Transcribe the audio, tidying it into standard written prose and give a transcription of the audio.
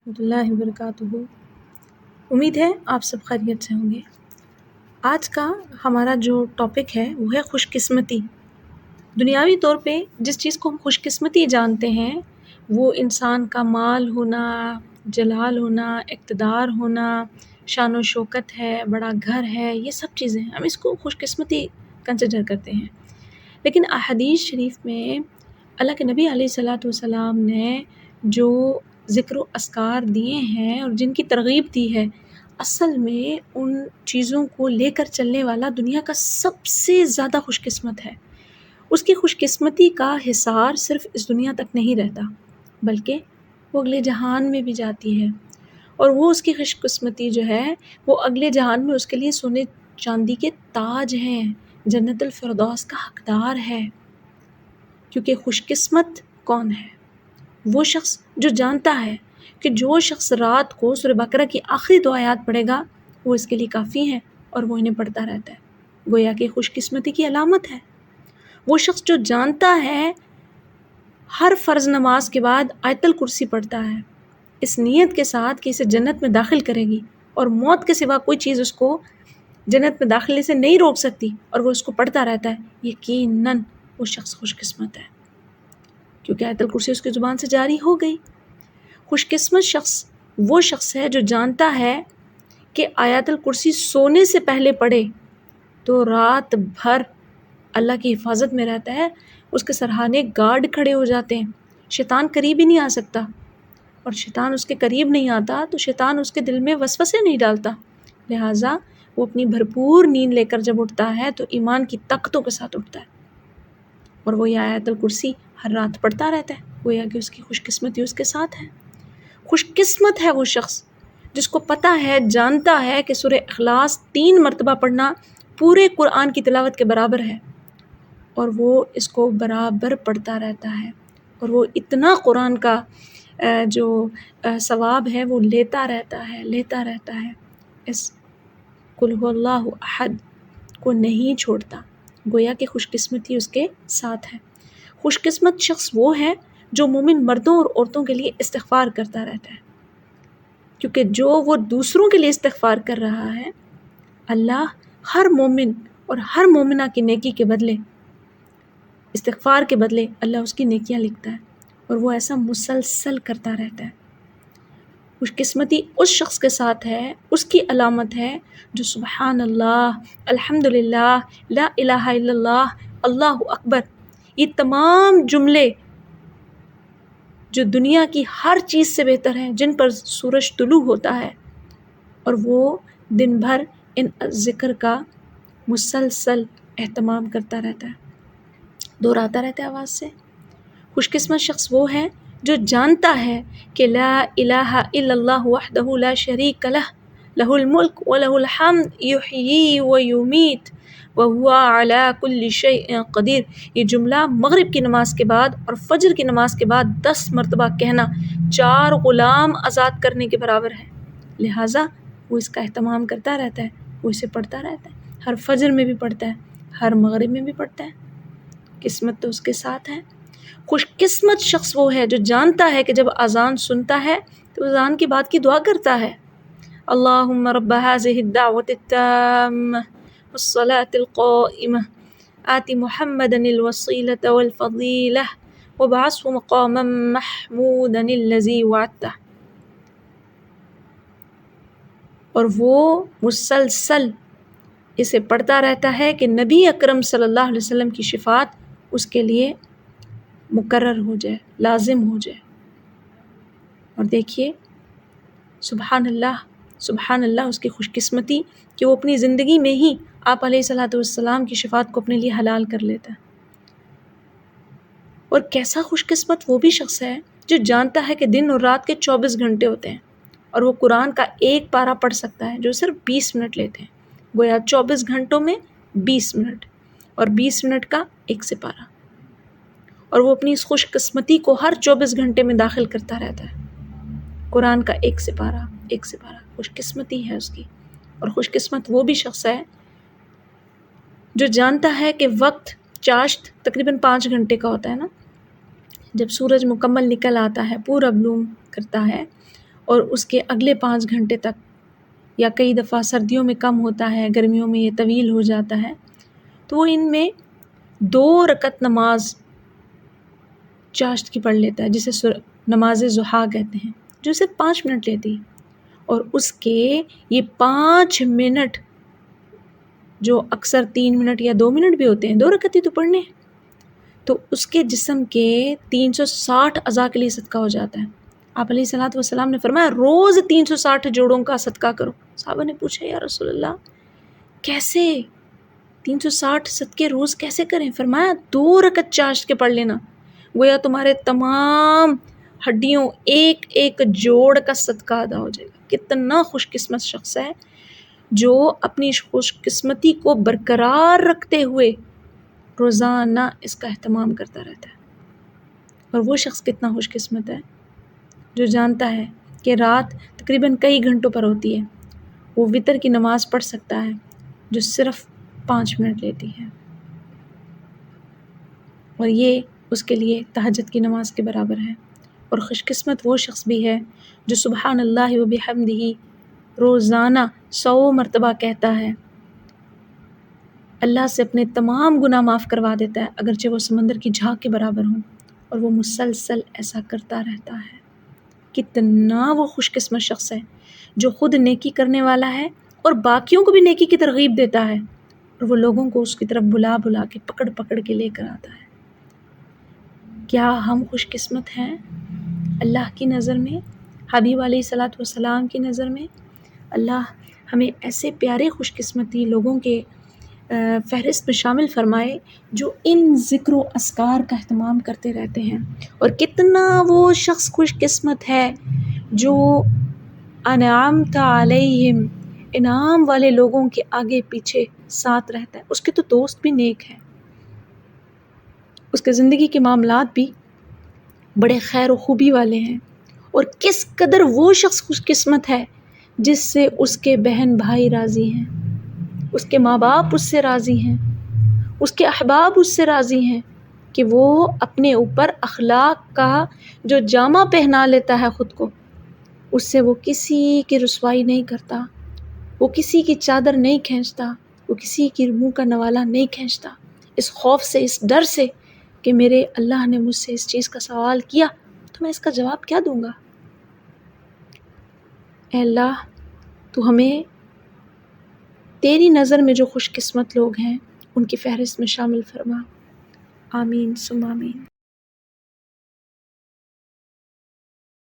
ورحمۃ اللہ وبرکاتہ۔ امید ہے آپ سب خیریت سے ہوں گے۔ آج کا ہمارا جو ٹاپک ہے وہ ہے خوش قسمتی۔ دنیاوی طور پہ جس چیز کو ہم خوش قسمتی جانتے ہیں وہ انسان کا مال ہونا، جلال ہونا، اقتدار ہونا، شان و شوکت ہے، بڑا گھر ہے، یہ سب چیزیں ہیں، ہم اس کو خوش قسمتی کنسیڈر کرتے ہیں۔ لیکن احادیث شریف میں اللہ کے نبی علیہ الصلاۃ والسلام نے جو ذکر و اذکار دیے ہیں اور جن کی ترغیب دی ہے، اصل میں ان چیزوں کو لے کر چلنے والا دنیا کا سب سے زیادہ خوش قسمت ہے۔ اس کی خوش قسمتی کا حصار صرف اس دنیا تک نہیں رہتا بلکہ وہ اگلے جہان میں بھی جاتی ہے، اور وہ اس کی خوش قسمتی جو ہے وہ اگلے جہان میں اس کے لیے سونے چاندی کے تاج ہیں، جنت الفردوس کا حقدار ہے۔ کیونکہ خوش قسمت کون ہے؟ وہ شخص جو جانتا ہے کہ جو شخص رات کو سورہ بقرہ کی آخری 2 آیات پڑھے گا وہ اس کے لیے کافی ہیں اور وہ انہیں پڑھتا رہتا ہے، گویا کہ خوش قسمتی کی علامت ہے۔ وہ شخص جو جانتا ہے ہر فرض نماز کے بعد آیت الکرسی پڑھتا ہے اس نیت کے ساتھ کہ اسے جنت میں داخل کرے گی اور موت کے سوا کوئی چیز اس کو جنت میں داخلے سے نہیں روک سکتی، اور وہ اس کو پڑھتا رہتا ہے، یقیناً وہ شخص خوش قسمت ہے کیونکہ آیت الکرسی اس کی زبان سے جاری ہو گئی۔ خوش قسمت شخص وہ شخص ہے جو جانتا ہے کہ آیت الکرسی سونے سے پہلے پڑھے تو رات بھر اللہ کی حفاظت میں رہتا ہے، اس کے سرہانے گارڈ کھڑے ہو جاتے ہیں، شیطان قریب ہی نہیں آ سکتا، اور شیطان اس کے قریب نہیں آتا تو شیطان اس کے دل میں وسوسے نہیں ڈالتا، لہٰذا وہ اپنی بھرپور نیند لے کر جب اٹھتا ہے تو ایمان کی طاقتوں کے ساتھ اٹھتا ہے، اور وہ یہ آیت الکرسی ہر رات پڑھتا رہتا ہے، گویا کہ اس کی خوش قسمتی اس کے ساتھ ہے۔ خوش قسمت ہے وہ شخص جس کو پتہ ہے، جانتا ہے کہ سورہ اخلاص 3 مرتبہ پڑھنا پورے قرآن کی تلاوت کے برابر ہے، اور وہ اس کو برابر پڑھتا رہتا ہے، اور وہ اتنا قرآن کا جو ثواب ہے وہ لیتا رہتا ہے، اس قل هو اللہ احد کو نہیں چھوڑتا، گویا کہ خوش قسمتی اس کے ساتھ ہے۔ خوش قسمت شخص وہ ہے جو مومن مردوں اور عورتوں کے لیے استغفار کرتا رہتا ہے، کیونکہ جو وہ دوسروں کے لیے استغفار کر رہا ہے، اللہ ہر مومن اور ہر مومنہ کی نیکی کے بدلے، استغفار کے بدلے اللہ اس کی نیکیاں لکھتا ہے، اور وہ ایسا مسلسل کرتا رہتا ہے۔ خوش قسمتی اس شخص کے ساتھ ہے، اس کی علامت ہے جو سبحان اللہ، الحمدللہ، لا الہ الا اللہ، اللہ اکبر، یہ تمام جملے جو دنیا کی ہر چیز سے بہتر ہیں، جن پر سورج طلوع ہوتا ہے، اور وہ دن بھر ان ذکر کا مسلسل اہتمام کرتا رہتا ہے، دہراتا رہتا ہے آواز سے۔ خوش قسمت شخص وہ ہے جو جانتا ہے کہ لا الہ الا اللہ وحدہ لا شریک لہ، لہ الملک ولہ الحمد یحیی ویمیت وہو علی کل شیء قدیر، یہ جملہ مغرب کی نماز کے بعد اور فجر کی نماز کے بعد 10 مرتبہ کہنا 4 غلام آزاد کرنے کے برابر ہے، لہٰذا وہ اس کا اہتمام کرتا رہتا ہے، وہ اسے پڑھتا رہتا ہے، ہر فجر میں بھی پڑھتا ہے، ہر مغرب میں بھی پڑھتا ہے، قسمت تو اس کے ساتھ ہے۔ خوش قسمت شخص وہ ہے جو جانتا ہے کہ جب اذان سنتا ہے تو اذان کے بعد کی دعا کرتا ہے، اللہم رب هذه الدعوة التامة والصلاة القائمة آت محمدا الوسیلة والفضیلة وابعثه مقاما محمودا الذی وعدتہ، اور وہ مسلسل اسے پڑھتا رہتا ہے کہ نبی اکرم صلی اللہ علیہ وسلم کی شفاعت اس کے لیے مقرر ہو جائے، لازم ہو جائے۔ اور دیکھیے سبحان اللہ اس کی خوش قسمتی کہ وہ اپنی زندگی میں ہی آپ علیہ الصلاۃ والسلام کی شفاعت کو اپنے لیے حلال کر لیتا ہے۔ اور کیسا خوش قسمت وہ بھی شخص ہے جو جانتا ہے کہ دن اور رات کے 24 گھنٹے ہوتے ہیں، اور وہ قرآن کا ایک پارہ پڑھ سکتا ہے جو صرف 20 منٹ لیتے ہیں، گویا 24 گھنٹوں میں 20 منٹ، اور 20 منٹ کا ایک سپارہ، اور وہ اپنی اس خوش قسمتی کو ہر 24 گھنٹے میں داخل کرتا رہتا ہے، قرآن کا ایک سپارہ خوش قسمتی ہے اس کی۔ اور خوش قسمت وہ بھی شخص ہے جو جانتا ہے کہ وقت چاشت تقریباً 5 گھنٹے کا ہوتا ہے نا، جب سورج مکمل نکل آتا ہے، پورا بلوم کرتا ہے، اور اس کے اگلے 5 گھنٹے تک، یا کئی دفعہ سردیوں میں کم ہوتا ہے، گرمیوں میں یہ طویل ہو جاتا ہے، تو وہ ان میں 2 رکعت نماز چاشت کی پڑھ لیتا ہے، جسے نماز ضحیٰ کہتے ہیں، جو صرف 5 منٹ لیتی ہے۔ اور اس کے یہ 5 منٹ جو اکثر 3 منٹ یا 2 منٹ بھی ہوتے ہیں، 2 رکعت ہی تو پڑھنے ہیں، تو اس کے جسم کے 360 اعضاء کے لیے صدقہ ہو جاتا ہے۔ آپ علیہ الصلوۃ والسلام نے فرمایا روز 360 جوڑوں کا صدقہ کرو۔ صحابہ نے پوچھا یا رسول اللہ کیسے 360 صدقے روز کیسے کریں؟ فرمایا 2 رکعت چاشت کے پڑھ لینا، گویا تمہارے تمام ہڈیوں ایک ایک جوڑ کا صدقہ ادا ہو جائے گا۔ کتنا خوش قسمت شخص ہے جو اپنی خوش قسمتی کو برقرار رکھتے ہوئے روزانہ اس کا اہتمام کرتا رہتا ہے۔ اور وہ شخص کتنا خوش قسمت ہے جو جانتا ہے کہ رات تقریباً کئی گھنٹوں پر ہوتی ہے، وہ وتر کی نماز پڑھ سکتا ہے جو صرف 5 منٹ لیتی ہے، اور یہ اس کے لیے تہجد کی نماز کے برابر ہے۔ اور خوش قسمت وہ شخص بھی ہے جو سبحان اللہ و بحمدہ روزانہ 100 مرتبہ کہتا ہے، اللہ سے اپنے تمام گناہ معاف کروا دیتا ہے اگرچہ وہ سمندر کی جھاگ کے برابر ہوں، اور وہ مسلسل ایسا کرتا رہتا ہے۔ کتنا وہ خوش قسمت شخص ہے جو خود نیکی کرنے والا ہے اور باقیوں کو بھی نیکی کی ترغیب دیتا ہے، اور وہ لوگوں کو اس کی طرف بلا بلا کے پکڑ پکڑ کے لے کر آتا ہے۔ کیا ہم خوش قسمت ہیں اللہ کی نظر میں، حبیب علیہ الصلوۃ والسلام کی نظر میں؟ اللہ ہمیں ایسے پیارے خوش قسمتی لوگوں کے فہرست میں شامل فرمائے جو ان ذکر و اذکار کا اہتمام کرتے رہتے ہیں۔ اور کتنا وہ شخص خوش قسمت ہے جو انعمت علیہم، انعام والے لوگوں کے آگے پیچھے ساتھ رہتا ہے، اس کے تو دوست بھی نیک ہیں، اس کے زندگی کے معاملات بھی بڑے خیر و خوبی والے ہیں۔ اور کس قدر وہ شخص خوش قسمت ہے جس سے اس کے بہن بھائی راضی ہیں، اس کے ماں باپ اس سے راضی ہیں، اس کے احباب اس سے راضی ہیں، کہ وہ اپنے اوپر اخلاق کا جو جامہ پہنا لیتا ہے خود کو، اس سے وہ کسی کی رسوائی نہیں کرتا، وہ کسی کی چادر نہیں کھینچتا، وہ کسی کی منہ کا نوالا نہیں کھینچتا، اس خوف سے، اس ڈر سے کہ میرے اللہ نے مجھ سے اس چیز کا سوال کیا تو میں اس کا جواب کیا دوں گا۔ اے اللہ تو ہمیں تیری نظر میں جو خوش قسمت لوگ ہیں ان کی فہرست میں شامل فرما، آمین ثم آمین۔